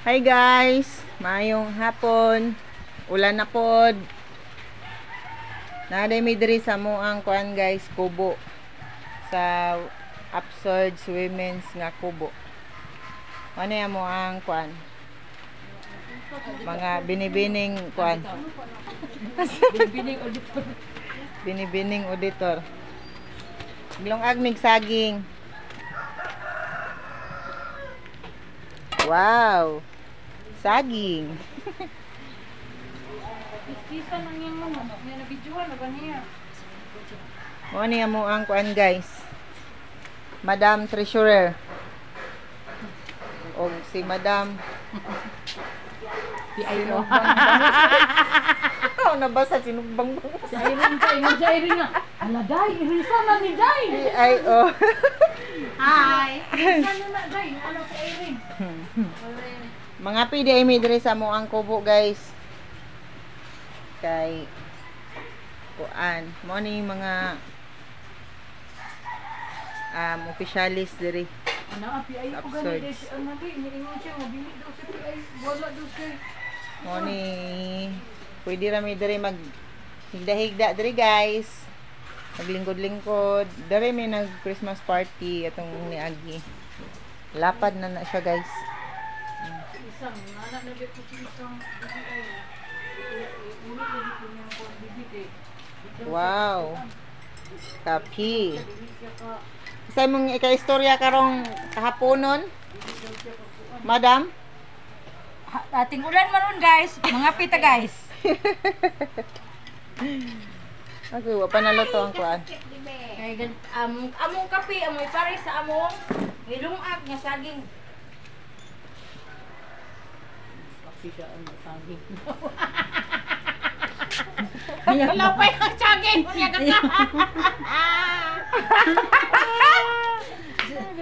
Hi guys, maayong hapon. Ulan na pod. Naday mi diri sa moang kuan guys, kubo. Sa Absurd Women's nga kubo. Ano yan mo ang kuan? Mga binibining kuan. Binibining auditor. Binibining auditor. Bilong agmig saging. Wow. Saging. Kisa nang yung mga. May nabidyohan na ba niya? Mo niya mo ang kuan guys. Madam Treasurer. O si Madam PIO. Ikaw nabasa sinugbang Si Irene ka, ingon si Irene nga. Ala, Day, irisa na ni Day. PIO. Hi. Irisa na Day. Ano si Irene? Mga pidi ay may diri sa mo ang kubo guys. Kay kuan mo ni mga officialis diri. Ano, PIO ko Absurd. gani. Ano, Day, iniingon siya. Mabili daw si PIO. Wala daw siya. Mo ni pwede ra mi diri mag higda-higda diri guys. Maglingkod-lingkod. Diri may nag Christmas party atong ni Agi. Lapad na siya guys. Isang, anak na dito si isang PIO. Ulit na dito niya ang kuwan bibig. Wow. Kapi. Siya ka. Sa mong ika-istorya karong kahaponon? Madam? Ating ulan maroon guys. Mga pita guys. Okay, wa pa naluto ang kuan. Kay among kape amoy pare sa among ilungag nga saging. Kape siya ang saging. Wala pa yung saging. Kunya ka.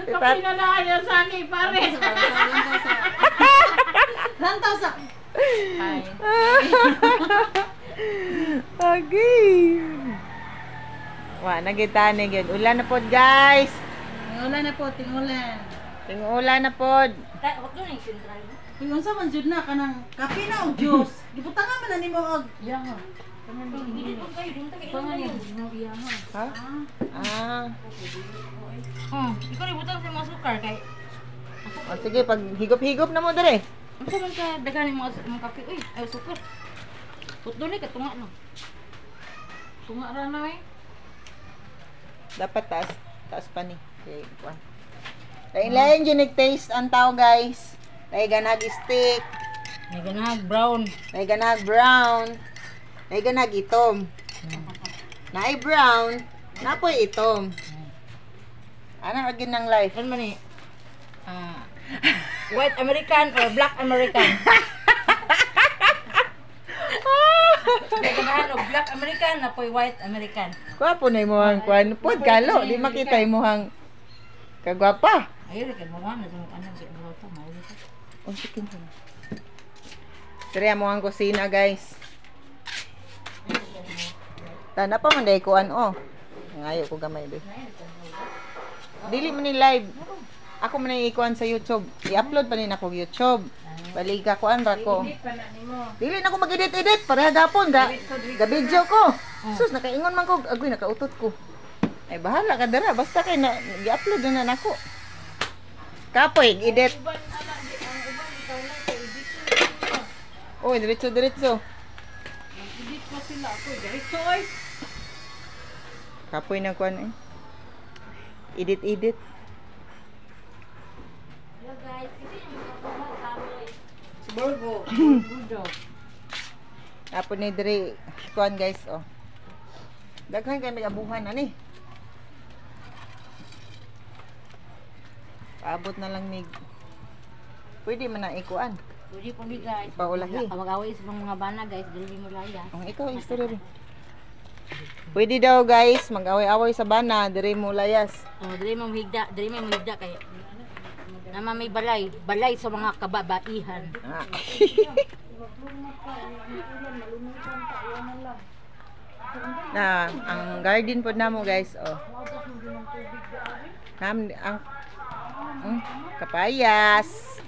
Kape na lang yung saging pare. Lantaw sa. Hi. Okay. Wa nagitani gyud. Ulan na pod guys. Tingulan na po, tingulan. Ting-ulan na pod. Wag doon yung sintral. Kung sa man jud na kanang kape na og juice. Gibutangan man na nimo og Iya nga. Hindi po kayo, dun tayo. Pangan yan. Iya nga. Ha? Ah. Ikaw ributang sa mga sukar kay O sige, pag higop-higop na mo dire. ang sarang ka daganin mga kape. Uy, ay sukar. Put doon eh, katunga no. Tunga ra na eh. Dapat taas pa ni. Okay, kuan. Lain-lain gyud taste ang tao guys. Lay ganag stick, May ganahag brown. lay ganag brown, lay ganag itom. Naay brown, napoy itom. Ano ra gyud ng life? Ano man eh? White American or Black American? May ganahan o Black American na po'y White American. Gwapo na imong kuan. Pod kalo, di makita imong kagwapa. Ayun, kaya mo na yung anong mo ito. Maulit ito. Oh, chicken pa. Dire mo ang kusina, guys. Tana pa man day kuan oh. Ngayo ko gamay be. Dili man ni live. Ako man ay ikuan sa YouTube. I-upload pa ni nako YouTube. Baliga kuan ra ko. Pa na ni mo. Dili na ko mag-edit pareha gapon ga video ko. Sus nakaingon man ko, agoy nakautot ko. Ay bahala ka dira basta kay na i-upload na nako. Kapoy edit. Oh, diretso. Edit pa sila ako. Diretso ay. Kapoy na kuan eh. Edit. Hello guys, kasi yung mga kamoy. burgo. Budo. Apo ni dire kuan guys oh. Daghan kay may abuhan ani. Paabot na lang mig. Pwede man na ikuan. Pwede po ni guys. Paulahi. Mag-away sa mga bana guys. Dili mo laya. Ang ikaw istorya rin. Pwede daw guys, mag-away-away sa bana, dire mo layas. Oh, dili mo higda kay nama may balay sa mga kababaihan. Ah. Na ang garden pod namo guys oh. Ang kapayas.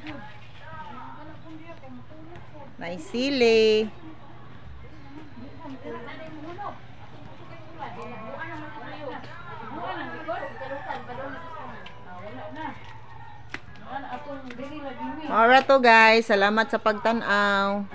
na sili. Alright to guys, salamat sa pagtanaw.